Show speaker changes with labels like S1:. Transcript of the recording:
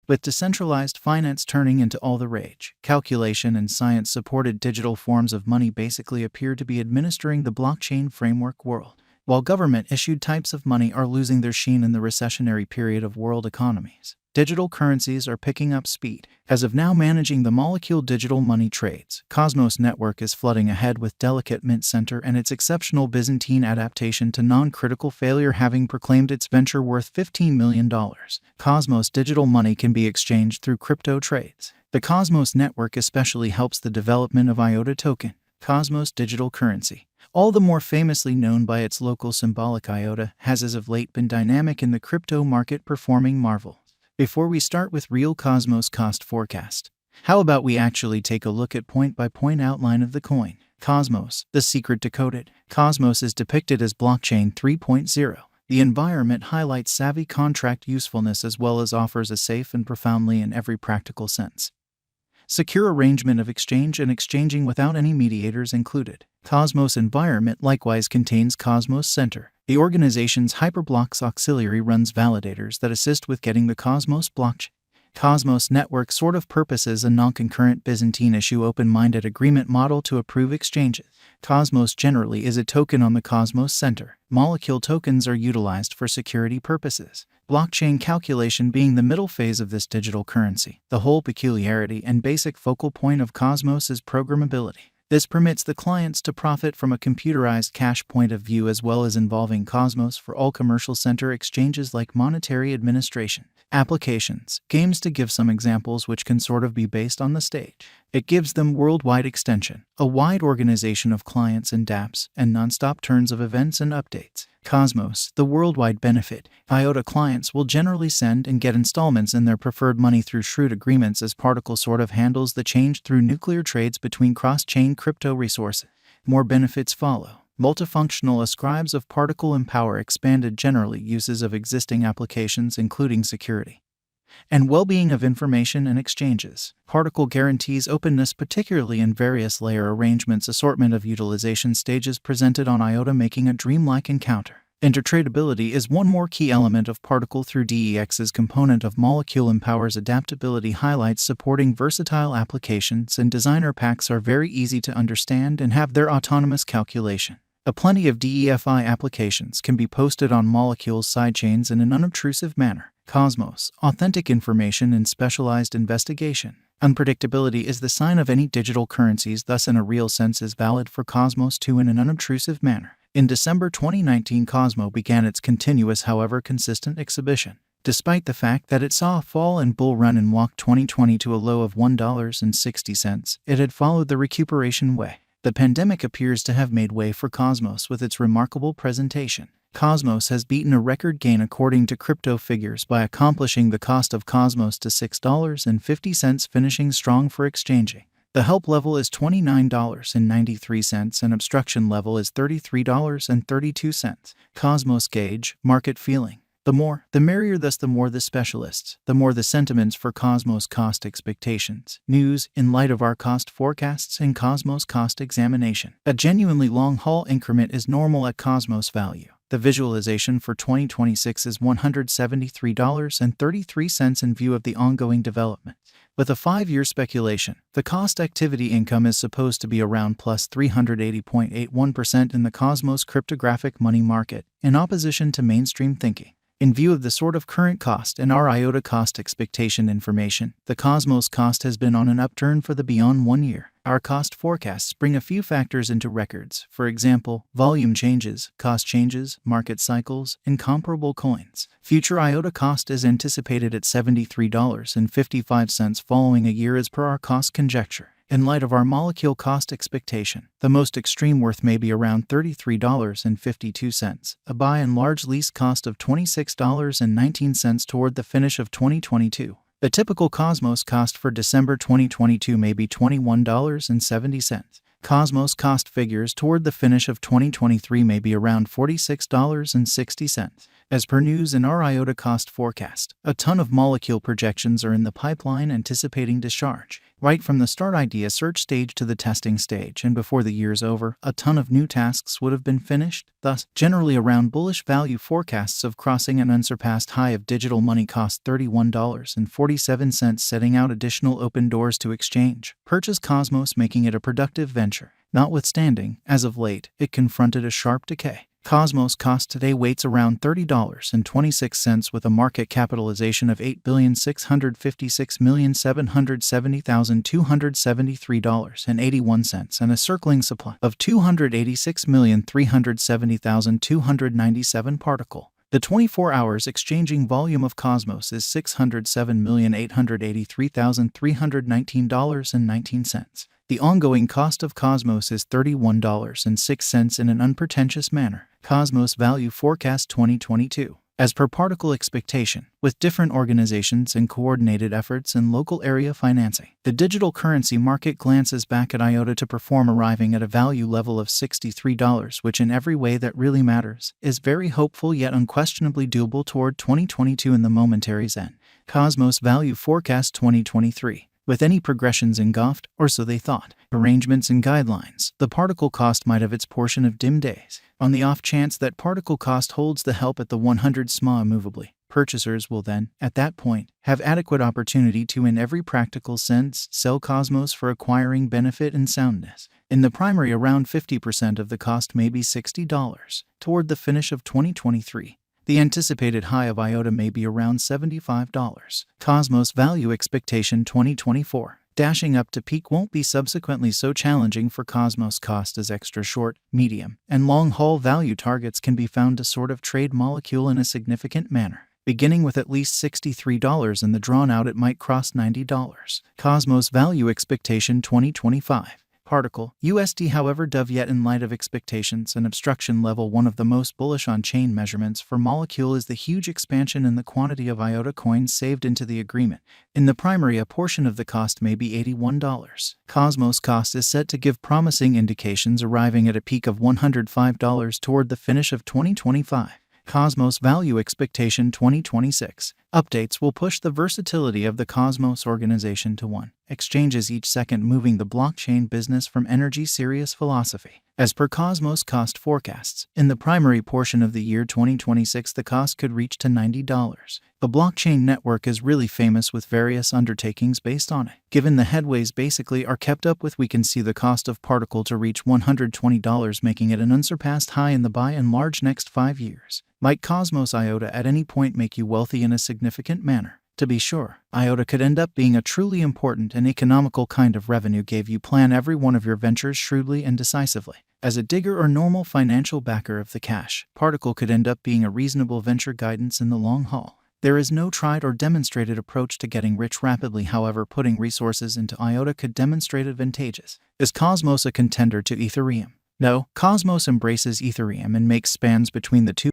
S1: With decentralized finance turning into all the rage, calculation and science-supported digital forms of money basically appear to be administering the blockchain framework world, while government-issued types of money are losing their sheen in the recessionary period of world economies. Digital currencies are picking up speed. As of now, managing the molecule digital money trades, Cosmos Network is flooding ahead with delicate Mint Center and its exceptional Byzantine adaptation to non-critical failure, having proclaimed its venture worth $15 million. Cosmos digital money can be exchanged through crypto trades. The Cosmos Network especially helps the development of IOTA token, Cosmos digital currency. All the more famously known by its local symbolic IOTA, has as of late been dynamic in the crypto market, performing marvels. Before we start with real Cosmos cost forecast, how about we actually take a look at point-by-point outline of the coin? Cosmos, the secret decoded. Cosmos is depicted as blockchain 3.0. The environment highlights savvy contract usefulness as well as offers a safe and profoundly in every practical sense secure arrangement of exchange and exchanging without any mediators included. Cosmos environment likewise contains Cosmos Center. The organization's Hyperblocks auxiliary runs validators that assist with getting the Cosmos blockchain. Cosmos Network sort of purposes a non-concurrent Byzantine issue open-minded agreement model to approve exchanges. Cosmos generally is a token on the Cosmos Center. Molecule tokens are utilized for security purposes, blockchain calculation being the middle phase of this digital currency. The whole peculiarity and basic focal point of Cosmos is programmability. This permits the clients to profit from a computerized cash point of view as well as involving Cosmos for all commercial center exchanges like monetary administration, applications, games to give some examples which can sort of be based on the stage. It gives them worldwide extension, a wide organization of clients and dApps, and non-stop turns of events and updates. Cosmos, the worldwide benefit. IOTA clients will generally send and get installments in their preferred money through shrewd agreements as Particle sort of handles the change through nuclear trades between cross-chain crypto resources. More benefits follow. Multifunctional ascribes of Particle empower expanded generally uses of existing applications including security and well-being of information and exchanges. Particle guarantees openness particularly in various layer arrangements assortment of utilization stages presented on IOTA making a dreamlike encounter. Intertradability is one more key element of Particle through DEX's component of molecule empowers adaptability highlights supporting versatile applications and designer packs are very easy to understand and have their autonomous calculation. A plenty of DeFi applications can be posted on Molecule's sidechains in an unobtrusive manner. Cosmos, authentic information and specialized investigation. Unpredictability is the sign of any digital currencies, thus in a real sense is valid for Cosmos too in an unobtrusive manner. In December 2019, Cosmo began its continuous however consistent exhibition. Despite the fact that it saw a fall and bull run in WAC 2020 to a low of $1.60, it had followed the recuperation way. The pandemic appears to have made way for Cosmos with its remarkable presentation. Cosmos has beaten a record gain according to crypto figures by accomplishing the cost of Cosmos to $6.50, finishing strong for exchanging. The help level is $29.93 and obstruction level is $33.32. Cosmos gauge, market feeling. The more, the merrier, thus the more the specialists, the more the sentiments for Cosmos cost expectations. News, in light of our cost forecasts and Cosmos cost examination. A genuinely long-haul increment is normal at Cosmos value. The visualization for 2026 is $173.33 in view of the ongoing development. With a 5-year speculation, the cost activity income is supposed to be around plus 380.81% in the Cosmos cryptographic money market, in opposition to mainstream thinking. In view of the sort of current cost and our IOTA cost expectation information, the Cosmos cost has been on an upturn for the beyond 1 year. Our cost forecasts bring a few factors into records, for example, volume changes, cost changes, market cycles, and comparable coins. Future IOTA cost is anticipated at $73.55 following a year as per our cost conjecture. In light of our molecule cost expectation, the most extreme worth may be around $33.52, a by and large lease cost of $26.19 toward the finish of 2022. The typical Cosmos cost for December 2022 may be $21.70. Cosmos cost figures toward the finish of 2023 may be around $46.60. As per news in our IOTA cost forecast, a ton of molecule projections are in the pipeline anticipating discharge. Right from the start idea search stage to the testing stage, and before the year's over, a ton of new tasks would have been finished, thus generally around bullish value forecasts of crossing an unsurpassed high of digital money cost $31.47, setting out additional open doors to exchange. Purchase Cosmos, making it a productive venture. Notwithstanding, as of late, it confronted a sharp decay. Cosmos cost today weights around $30.26 with a market capitalization of $8,656,770,273.81 and a circling supply of 286,370,297 particle. The 24 hours exchanging volume of Cosmos is $607,883,319.19. The ongoing cost of Cosmos is $31.06 in an unpretentious manner. Cosmos Value Forecast 2022. As per particle expectation, with different organizations and coordinated efforts in local area financing, the digital currency market glances back at IOTA to perform, arriving at a value level of $63, which in every way that really matters, is very hopeful yet unquestionably doable toward 2022 in the momentary zen. Cosmos Value Forecast 2023. With any progressions engulfed, or so they thought, arrangements and guidelines, the particle cost might have its portion of dim days. On the off chance that particle cost holds the help at the 100 SMA immovably, purchasers will then, at that point, have adequate opportunity to, in every practical sense, sell Cosmos for acquiring benefit and soundness. In the primary, around 50% of the cost may be $60. Toward the finish of 2023, the anticipated high of IOTA may be around $75. Cosmos Value Expectation 2024. Dashing up to peak won't be subsequently so challenging for Cosmos cost, as extra short, medium, and long-haul value targets can be found to sort of trade molecule in a significant manner. Beginning with at least $63 and the drawn out it might cross $90. Cosmos Value Expectation 2025. Particle USD, however, dove yet in light of expectations and obstruction level. One of the most bullish on-chain measurements for molecule is the huge expansion in the quantity of IOTA coins saved into the agreement. In the primary, a portion of the cost may be $81. Cosmos cost is set to give promising indications, arriving at a peak of $105 toward the finish of 2025. Cosmos Value Expectation 2026. Updates will push the versatility of the Cosmos organization to one. Exchanges each second, moving the blockchain business from energy serious philosophy. As per Cosmos cost forecasts, in the primary portion of the year 2026 the cost could reach to $90. The blockchain network is really famous with various undertakings based on it. Given the headways basically are kept up with, we can see the cost of particle to reach $120, making it an unsurpassed high in the by and large next 5 years. Might Cosmos IOTA at any point make you wealthy in a significant manner? To be sure, IOTA could end up being a truly important and economical kind of revenue gave you plan every one of your ventures shrewdly and decisively. As a digger or normal financial backer of the cash, particle could end up being a reasonable venture guidance in the long haul. There is no tried or demonstrated approach to getting rich rapidly, however, putting resources into IOTA could demonstrate advantages. Is Cosmos a contender to Ethereum? No, Cosmos embraces Ethereum and makes spans between the two.